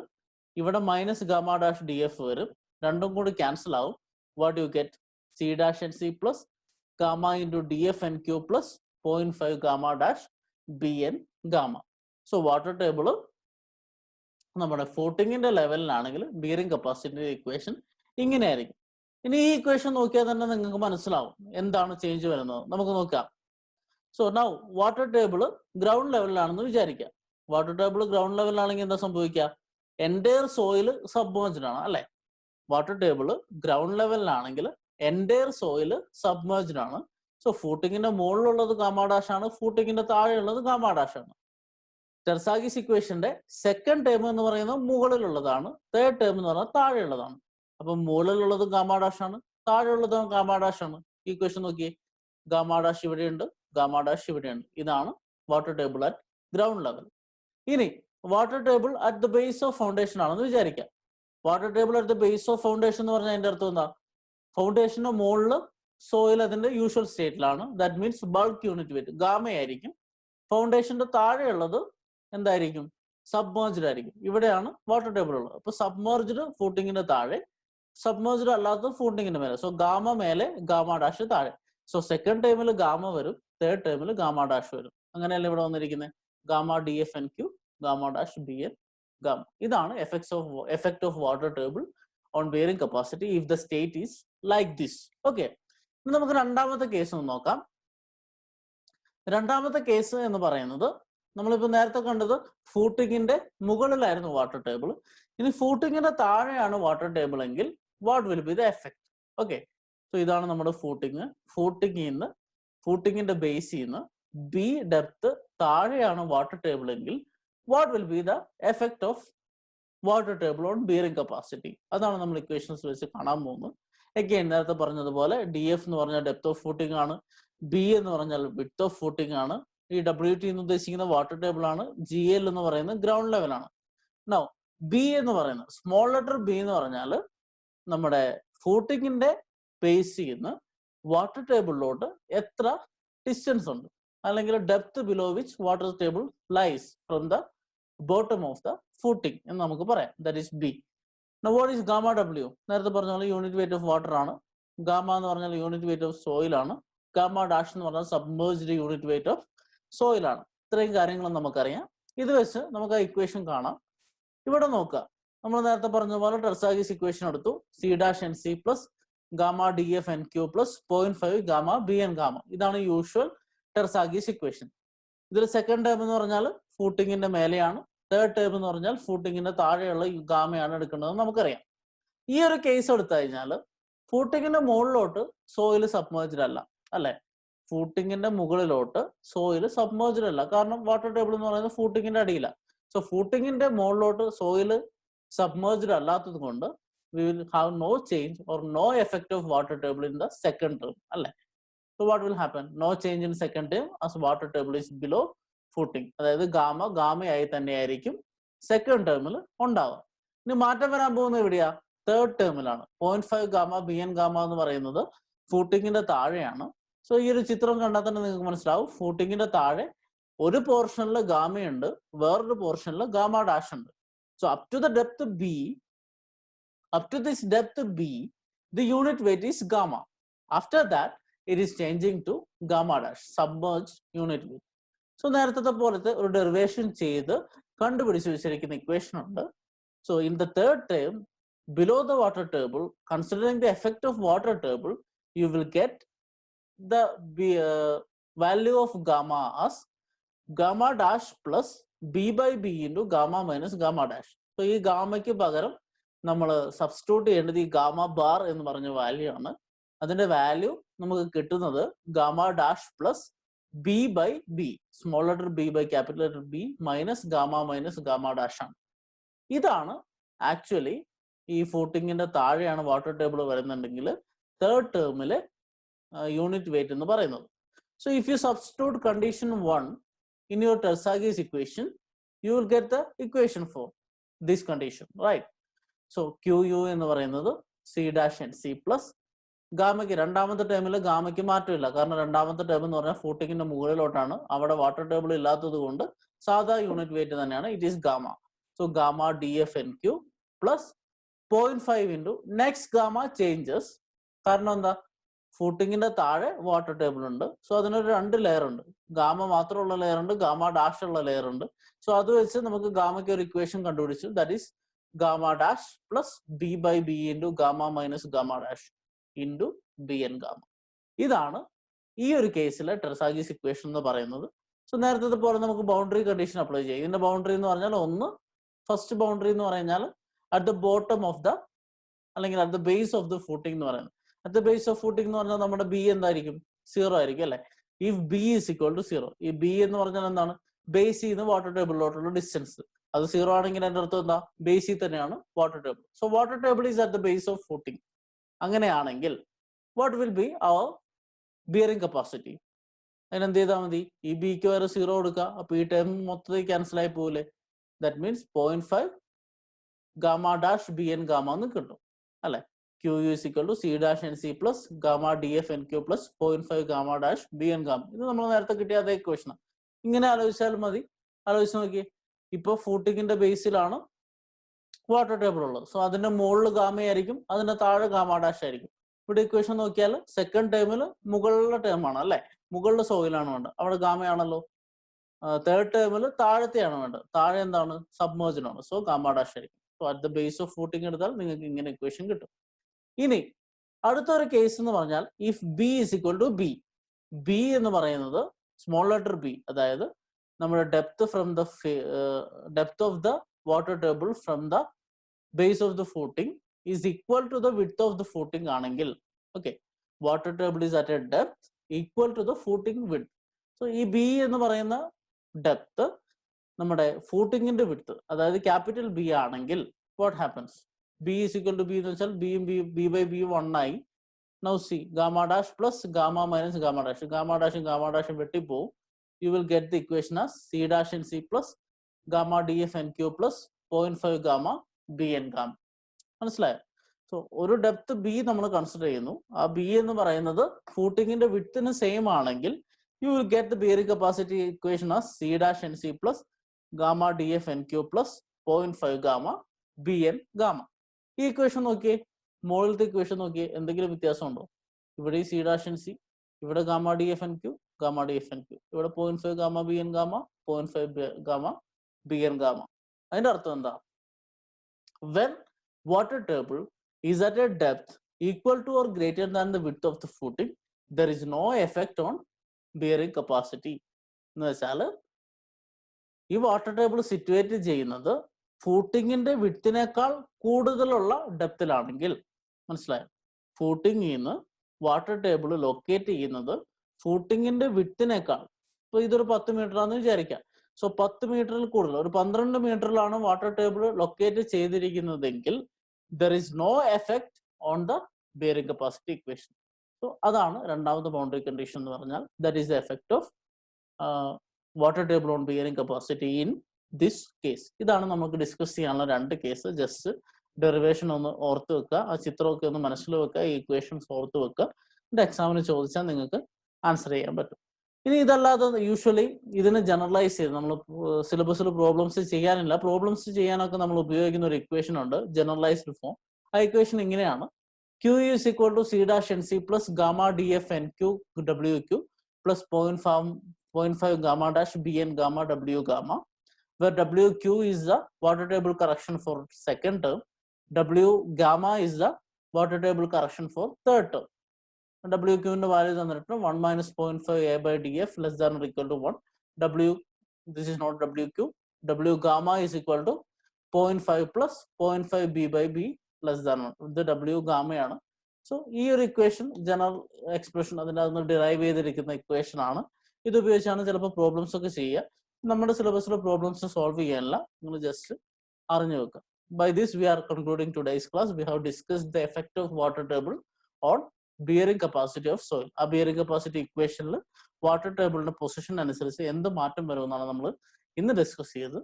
ഇവിടെ മൈനസ് ഗാമ ഡാഷ് DF വരും, രണ്ടും കൂടി ക്യാൻസൽ ആവും. What you get? C dash and C plus gamma into DF and Q plus 0.5 gamma dash BN gamma. So water table നമ്മുടെ ഫൂട്ടിങ്ങിന്റെ ലെവലിലാണെങ്കിൽ ബിയറിംഗ് കപ്പാസിറ്റിന്റെ ഇക്വേഷൻ ഇങ്ങനെയായിരിക്കും. ഇനി ഈ ഇക്വേഷൻ നോക്കിയാൽ തന്നെ നിങ്ങൾക്ക് മനസ്സിലാവും എന്താണ് ചേഞ്ച് വരുന്നത്. നമുക്ക് നോക്കാം. So now water table ground ലെവലിലാണെന്ന് വിചാരിക്കുക. വാട്ടർ ടേബിൾ ഗ്രൗണ്ട് ലെവലിലാണെങ്കിൽ എന്താ സംഭവിക്കുക? എൻറ്റയർ സോയിൽ സബ്മേർജ്ഡ് ആണ് അല്ലെ? വാട്ടർ ടേബിൾ ഗ്രൗണ്ട് ലെവലിലാണെങ്കിൽ എൻറ്റയർ സോയിൽ സബ്മേർജ്ഡ് ആണ്. സോ ഫൂട്ടിങ്ങിന്റെ മുകളിലുള്ളത് ഗാമ ഡാഷ് ആണ്, ഫൂട്ടിങ്ങിന്റെ താഴെയുള്ളത് ഗാമ ഡാഷ് ആണ്. ടെർസാഗിസ് ഇക്വേഷന്റെ സെക്കൻഡ് ടേം എന്ന് പറയുന്നത് മുകളിലുള്ളതാണ്, തേർഡ് ടേം എന്ന് പറയുന്നത് താഴെയുള്ളതാണ്. അപ്പൊ മുകളിലുള്ളത് ഗാമ ഡാഷ് ആണ്, താഴെയുള്ളത് ഗാമ ഡാഷ് ആണ്. ഈ ഇക്വേഷൻ നോക്കിയേ, ഗാമ ഡാഷ് ഇവിടെയുണ്ട്, ഗാമ ഡാഷ് ഇവിടെയുണ്ട്. ഇതാണ് water table at ground level. ഇനി water table at the base of foundation ആണെന്ന് വിചാരിക്കാം. Water table at the base of foundation എന്ന് പറഞ്ഞാൽ അതിന്റെ അർത്ഥം എന്താ? ഫൗണ്ടേഷന്റെ മുകളിൽ സോയിൽ അതിന്റെ യൂഷ്വൽ സ്റ്റേറ്റിലാണ്. That means bulk unit weight ഗാമയായിരിക്കും. ഫൗണ്ടേഷന്റെ താഴെയുള്ളത് എന്തായിരിക്കും? സബ്മേർജ്ഡ് ആയിരിക്കും. ഇവിടെയാണ് വാട്ടർ ടേബിൾ ഉള്ളത്. അപ്പൊ സബ്മേർജ്ഡ് ഫൂട്ടിങ്ങിന്റെ താഴെ, സബ്മേർജ്ഡ് അല്ലാത്ത ഫൂട്ടിങ്ങിന്റെ മേലെ. സോ ഗാമ മേലെ, ഗാമ ഡാഷ് താഴെ. സോ സെക്കൻഡ് ടൈമിൽ ഗാമ വരും, തേർഡ് ടൈമിൽ ഗാമ ഡാഷ് വരും. അങ്ങനെയല്ലേ ഇവിടെ വന്നിരിക്കുന്നത്? Gamma DF and Q, gamma dash BN gamma. ഇതാണ് effect of water table on bearing capacity if the state is like this. Okay, ഇനി നമുക്ക് രണ്ടാമത്തെ കേസ് ഒന്ന് നോക്കാം. രണ്ടാമത്തെ കേസ് എന്ന് പറയുന്നത്, നമ്മളിപ്പോ നേരത്തെ കണ്ടത് ഫൂട്ടിങ്ങിന്റെ മുകളിലായിരുന്നു വാട്ടർ ടേബിൾ. ഇനി ഫൂട്ടിങ്ങിന്റെ താഴെയാണ് വാട്ടർ ടേബിൾ എങ്കിൽ what will B the effect? Okay, so ഇതാണ് നമ്മുടെ ഫൂട്ടിങ്. ഫൂട്ടിങ്ങിന്റെ ബേസിൽ നിന്ന് B ഡെപ്ത് താഴെയാണ് വാട്ടർ ടേബിൾ എങ്കിൽ what will B the effect of water table on bearing capacity? അതാണ് നമ്മൾ ഇക്വേഷൻസ് വെച്ച് കാണാൻ പോകുന്നത്. അഗൈൻ നേരത്തെ പറഞ്ഞതുപോലെ DF എന്ന് പറഞ്ഞാൽ ഡെപ്ത് ഓഫ് ഫൂട്ടിംഗ് ആണ്, B എന്ന് പറഞ്ഞാൽ വിഡ്ത്ത് ഓഫ് ഫൂട്ടിംഗ് ആണ്, ഈ WT എന്ന് ഉദ്ദേശിക്കുന്ന വാട്ടർ ടേബിൾ ആണ്, GL എന്ന് പറയുന്നത് ഗ്രൗണ്ട് ലെവലാണ്. നൗ B എന്ന് പറയുന്നത്, സ്മോൾ ലെറ്റർ B എന്ന് പറഞ്ഞാൽ നമ്മുടെ ഫൂട്ടിങ്ങിന്റെ ബേസിൽ നിന്ന് വാട്ടർ ടേബിളിലോട്ട് എത്ര ഡിസ്റ്റൻസ് ഉണ്ട്, അല്ലെങ്കിൽ depth below which water table lies from the bottom of the footing എന്ന് നമുക്ക് പറയാം. That is B. What is gamma W? നേരത്തെ പറഞ്ഞ പോലെ യൂണിറ്റ് വെയിറ്റ് ഓഫ് വാട്ടർ ആണ്. ഗാമ എന്ന് പറഞ്ഞാൽ യൂണിറ്റ് വെയിറ്റ് ഓഫ് സോയിൽ ആണ്. ഗാമ ഡാഷ് എന്ന് പറഞ്ഞാൽ submerged unit weight of soil ആണ്. ഇത്രയും കാര്യങ്ങളും നമുക്കറിയാം. ഇത് വെച്ച് നമുക്ക് ആ ഇക്വേഷൻ കാണാം. ഇവിടെ നോക്കുക, നമ്മൾ നേരത്തെ പറഞ്ഞ പോലെ ടെർസാഗീസ് ഇക്വേഷൻ എടുത്തു. C dash N C plus gamma D F N Q plus 0.5 gamma B N gamma. ഇതാണ് യൂഷ്വൽ ടെർസാഗീസ് ഇക്വേഷൻ. ഇതിൽ സെക്കൻഡ് ടേം എന്ന് പറഞ്ഞാൽ ഫൂട്ടിങ്ങിന്റെ മേലെയാണ്. തേർഡ് ടേം എന്ന് പറഞ്ഞാൽ ഫൂട്ടിങ്ങിന്റെ താഴെയുള്ള ഗാമയാണ് എടുക്കേണ്ടത് നമുക്കറിയാം. ഈ ഒരു കേസ് എടുത്തു കഴിഞ്ഞാൽ ഫൂട്ടിങ്ങിന്റെ മുകളിലോട്ട് സോയിൽ സബ്മേർജ്ഡ് അല്ല, അല്ലെ? ഫൂട്ടിങ്ങിന്റെ മുകളിലോട്ട് സോയിൽ സബ്മേർജ്ഡ് അല്ല. കാരണം വാട്ടർ ടേബിൾ എന്ന് പറയുന്നത് ഫൂട്ടിങ്ങിന്റെ അടിയിലാണ്. സോ ഫൂട്ടിങ്ങിന്റെ മുകളിലോട്ട് സോയിൽ സബ്മേർജ്ഡ് അല്ലാത്തത് കൊണ്ട് we will have no change or no effect of water table in the second term, അല്ലെ? So what will happen? No change in second term as water table is below footing. അതായത് ഗാമയായി തന്നെയായിരിക്കും second ടേമിൽ ഉണ്ടാവുക. ഇനി മാറ്റം വരാൻ പോകുന്നത് എവിടെയാ? തേർഡ് ടേമിലാണ്. 0.5 ഗാമ ബി എൻ ഗാമ എന്ന് പറയുന്നത് ഫൂട്ടിങ്ങിന്റെ താഴെയാണ്. സോ ഈ ഒരു ചിത്രം കണ്ടാൽ തന്നെ നിങ്ങൾക്ക് മനസ്സിലാവും, ഫൂട്ടിങ്ങിന്റെ താഴെ ഒരു പോർഷനിൽ ഗാമയുണ്ട്, വേറൊരു പോർഷനിൽ ഗാമ ഡാഷ് ഉണ്ട്. So up to this depth B, the unit weight is gamma. After that, it is changing to gamma dash, submerged unit weight. So നേരത്തെ പോലത്തെ ഒരു ഡെറിവേഷൻ ചെയ്ത് കണ്ടുപിടിച്ച് വെച്ചിരിക്കുന്ന ഇക്വേഷൻ ഉണ്ട്. So in the third term, below the water table, considering the effect of water table, you will get the value of gamma as gamma dash plus B by B into gamma minus gamma dash. So ഈ ഗാമയ്ക്ക് പകരം നമ്മൾ substitute ചെയ്യേണ്ടത് ഈ gamma bar എന്ന് പറഞ്ഞ value ആണ്. അതിന്റെ value നമുക്ക് കിട്ടുന്നത് gamma dash plus b by B, small letter b by capital letter B minus gamma dash ആണ്. ഇതാണ് ആക്ച്വലി ഈ ഫൂട്ടിങ്ങിന്റെ താഴെയാണ് വാട്ടർ ടേബിൾ വരുന്നുണ്ടെങ്കിൽ തേർഡ് ടേമിലെ യൂണിറ്റ് വെയിറ്റ് എന്ന് പറയുന്നത്. So if you substitute condition 1 in your Tersaghi's equation, you will get the equation for this condition, right? So QU എന്ന് പറയുന്നത് C dash and C plus ഗാമയ്ക്ക് രണ്ടാമത്തെ ടേമിൽ ഗാമയ്ക്ക് മാറ്റമില്ല. കാരണം രണ്ടാമത്തെ ടേം എന്ന് പറഞ്ഞാൽ ഫൂട്ടിങ്ങിന്റെ മുകളിലോട്ടാണ്, അവിടെ വാട്ടർ ടേബിൾ ഇല്ലാത്തത് കൊണ്ട് സാധാ യൂണിറ്റ് വെയിറ്റ് തന്നെയാണ്. It is gamma. So gamma D F N Q plus 0.5 into next gamma changes. കാരണം എന്താ? ഫൂട്ടിങ്ങിന്റെ താഴെ വാട്ടർ ടേബിൾ ഉണ്ട്. സോ അതിനൊരു 2 ലെയർ ഉണ്ട്. ഗാമ മാത്രമുള്ള ലെയർ ഉണ്ട്, ഗാമ ഡാഷ് ഉള്ള ലെയർ ഉണ്ട്. സോ അത് വെച്ച് നമുക്ക് ഗാമയ്ക്ക് ഒരു ഇക്വേഷൻ കണ്ടുപിടിച്ചു. That is gamma dash plus b by B into gamma minus gamma dash into B N gamma. ഇതാണ് ഈ ഒരു കേസിലെ ടെർസാഗീസ് ഇക്വേഷൻ എന്ന് പറയുന്നത്. സോ നേരത്തെ പോലെ നമുക്ക് ബൗണ്ടറി കണ്ടീഷൻ അപ്ലൈ ചെയ്യാം. ഇതിന്റെ ബൗണ്ടറി എന്ന് പറഞ്ഞാൽ ഫസ്റ്റ് ബൗണ്ടറി എന്ന് പറഞ്ഞാൽ at the bottom of the അല്ലെങ്കിൽ at the base of the footing എന്ന് പറയുന്നത്. At the base of footing എന്ന് പറഞ്ഞാൽ നമ്മുടെ ബി എന്തായിരിക്കും? 0 ആയിരിക്കും, അല്ലെ? If B is equal to 0. ഈ ബി എന്ന് പറഞ്ഞാൽ എന്താണ്? ബേസിൽ നിന്ന് വാട്ടർ ടേബിളിലോട്ടുള്ള ഡിസ്റ്റൻസ്. അത് 0 ആണെങ്കിൽ എൻ്റെ അർത്ഥം എന്താ? ബേസിൽ തന്നെയാണ് water table. So water table is at the base of footing. അങ്ങനെയാണെങ്കിൽ what will be our bearing capacity? അതിനെന്ത് ചെയ്താൽ മതി? ഈ ബിക്ക് വരെ 0 കൊടുക്കുക. അപ്പൊ ഈ ടേം മൊത്തത്തിൽ ക്യാൻസൽ ആയി പോകില്ലേ? That means 0.5 gamma dash B N gamma എന്ന് കിട്ടും, അല്ലെ? QU is equal to C dash and C plus gamma DF NQ plus 0.5 gamma dash BN gamma. ഇത് നമ്മൾ നേരത്തെ കിട്ടിയ അതേ ഇക്വേഷനാണ്. ഇങ്ങനെ ആലോചിച്ചാൽ മതി. ആലോചിച്ച് നോക്കിയേ, ഇപ്പൊ ഫൂട്ടിങ്ങിന്റെ ബേസിലാണ് വാട്ടർ ടേബിൾ ഉള്ളത്. സോ അതിന്റെ മുകളിൽ ഗാമയായിരിക്കും, അതിന്റെ താഴെ ഗാമ ഡാഷ് ആയിരിക്കും. ഇവിടെ ഇക്വേഷൻ നോക്കിയാൽ സെക്കൻഡ് ടേമിൽ മുകളിലെ ടേമാണ്, അല്ലെ? മുകളിലെ സോയിലാണ് വേണ്ടത്, അവിടെ ഗാമയാണല്ലോ. തേർഡ് ടേമിൽ താഴത്തെയാണ് വേണ്ടത്, താഴെ എന്താണ്? സബ്മേർജ്ഡ് ആണ്. സോ ഗാമ ഡാഷ് ആയിരിക്കും. So at the base of footing എടുത്താൽ നിങ്ങൾക്ക് ഇങ്ങനെ ഇക്വേഷൻ കിട്ടും. ഇനി അടുത്തൊരു കേസ് എന്ന് പറഞ്ഞാൽ if B is equal to B. B എന്ന് പറയുന്നത് സ്മോൾ ലെറ്റർ ബി, അതായത് നമ്മുടെ depth from the depth of the water table from the base of the footing is equal to the width of the footing ആണെങ്കിൽ, okay, water table is at a depth equal to the footing width. So ഈ B എന്ന് പറയുന്ന depth നമ്മുടെ ഫൂട്ടിങ്ങിന്റെ width, അതായത് capital B ആണെങ്കിൽ what happens? B is equal to B എന്ന് വെച്ചാൽ ബി ബൈ ബി 1 ആയി. Now C gamma dash plus gamma minus gamma dash, gamma ഡാഷും വെട്ടിപ്പോവും. You will get the equation as C dash and C plus gamma D F N Q plus 0.5 gamma B N gamma. മനസ്സിലായോ? So ഒരു depth B നമ്മൾ consider ചെയ്യുന്നു. ആ B എന്ന് പറയുന്നത് ഫൂട്ടിങ്ങിന്റെ വിഡ്ത്തിന് സെയിം ആണെങ്കിൽ you will get the bearing capacity equation as C dash and C plus gamma D F N Q plus 0.5 gamma B N gamma. ഈ ഇക്വേഷൻ നോക്കിയേ, മുകളിലത്തെ ഇക്വേഷൻ നോക്കിയേ, എന്തെങ്കിലും വ്യത്യാസം ഉണ്ടോ? ഇവിടെ ഈ സി ഡാഷ് എൻ സി, ഇവിടെ gamma D F N Q, gamma D F N Q, ഇവിടെ 0.5 gamma B N gamma, 0.5 gamma B N gamma. അതിന്റെ അർത്ഥം എന്താ? When water table is at a depth equal to or greater than the width of the footing, there is no effect on bearing capacity. എന്ന് വെച്ചാൽ ഈ water table situate ചെയ്യുന്നത് ഫൂട്ടിങ്ങിന്റെ വിഡ്ത്തിനേക്കാൾ കൂടുതലുള്ള ഡെപ്തിലാണെങ്കിൽ, മനസ്സിലായോ? ഫൂട്ടിങ്ങിൽ നിന്ന് വാട്ടർ ടേബിൾ ലൊക്കേറ്റ് ചെയ്യുന്നത് ഫൂട്ടിങ്ങിന്റെ വിഡ്ത്തിനേക്കാൾ, ഇപ്പൊ ഇതൊരു 10 മീറ്റർ ആണെന്ന് വിചാരിക്കാം. സോ 10 മീറ്ററിൽ കൂടുതൽ, ഒരു 12 മീറ്ററിലാണ് വാട്ടർ ടേബിൾ ലൊക്കേറ്റ് ചെയ്തിരിക്കുന്നതെങ്കിൽ there is no effect on the bearing capacity equation. So അതാണ് രണ്ടാമത്തെ ബൗണ്ടറി കണ്ടീഷൻ എന്ന് പറഞ്ഞാൽ, that is the effect of water table on bearing capacity in this case. ഇതാണ് നമുക്ക് ഡിസ്കസ് ചെയ്യാനുള്ള രണ്ട് കേസ്. ജസ്റ്റ് ഡെറിവേഷൻ ഒന്ന് ഓർത്ത് വെക്കുക, ആ ചിത്രമൊക്കെ ഒന്ന് മനസ്സിൽ വെക്കുക, ഈ ഇക്വേഷൻസ് ഓർത്ത് വെക്കുക. ഇതിന്റെ എക്സാമിന് ചോദിച്ചാൽ നിങ്ങൾക്ക് ആൻസർ ചെയ്യാൻ പറ്റും. ഇനി ഇതല്ലാതെ യൂഷ്വലി ഇതിനെ ജനറലൈസ് ചെയ്ത് നമ്മൾ സിലബസിൽ പ്രോബ്ലംസ് ചെയ്യാനില്ല, പ്രോബ്ലംസ് ചെയ്യാനൊക്കെ നമ്മൾ ഉപയോഗിക്കുന്ന ഒരു ഇക്വേഷൻ ഉണ്ട്, ജനറലൈസ്ഡ് ഫോം. ആ ഇക്വേഷൻ ഇങ്ങനെയാണ്: Q is equal to C dash NC plus gamma DF NQ WQ plus 0.5 gamma dash BN gamma W gamma, where WQ is the water table correction for second term, W gamma is the water table correction for third term. WQ ന്റെ value തന്നിട്ട് 1 minus 0.5 A by DF less than or equal to 1. W, this is not WQ. W gamma is equal to 0.5 plus 0.5 B by B less than 1. ഇത് W ഗാമയാണ്. So ഈ ഒരു equation general expression, അതിൻ്റെ അതൊന്ന് derive ചെയ്തിരിക്കുന്ന equation ആണ്. ഇത് ഉപയോഗിച്ചാണ് ചിലപ്പോൾ പ്രോബ്ലംസ് ഒക്കെ ചെയ്യുക. നമ്മുടെ സിലബസിലെ പ്രോബ്ലംസ് സോൾവ് ചെയ്യാനില്ല, നിങ്ങൾ ജസ്റ്റ് അറിഞ്ഞു വെക്കുക. By this we are concluding today's class. We have discussed the effect of water table on bearing capacity of soil. ആ ബിയറിംഗ് കപ്പാസിറ്റി ഇക്വേഷനിൽ വാട്ടർ ടേബിളിന്റെ പൊസിഷൻ അനുസരിച്ച് എന്ത് മാറ്റം വരുമെന്നാണ് നമ്മൾ ഇന്ന് ഡിസ്കസ് ചെയ്തത്.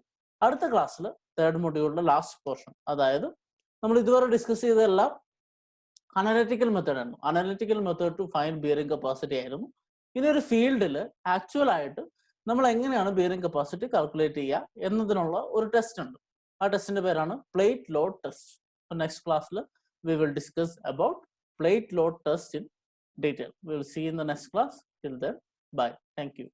അടുത്ത ക്ലാസ്സിൽ തേർഡ് മൊഡ്യൂളിന്റെ ലാസ്റ്റ് പോർഷൻ, അതായത് നമ്മൾ ഇതുവരെ ഡിസ്കസ് ചെയ്തതെല്ലാം അനലിറ്റിക്കൽ മെത്തേഡ് ആയിരുന്നു. Analytical method to find bearing capacity ആയിരുന്നു. ഇനി ഒരു ഫീൽഡിൽ ആക്ച്വൽ ആയിട്ട് നമ്മൾ എങ്ങനെയാണ് ബിയറിംഗ് കപ്പാസിറ്റി കാൽക്കുലേറ്റ് ചെയ്യുക എന്നതിനുള്ള ഒരു ടെസ്റ്റ് ഉണ്ട്. ആ ടെസ്റ്റിന്റെ പേരാണ് പ്ലേറ്റ് ലോഡ് ടെസ്റ്റ്. നെക്സ്റ്റ് ക്ലാസ്സിൽ we will discuss about plate load test in detail. We will see in the next class. Till then, bye. Thank you.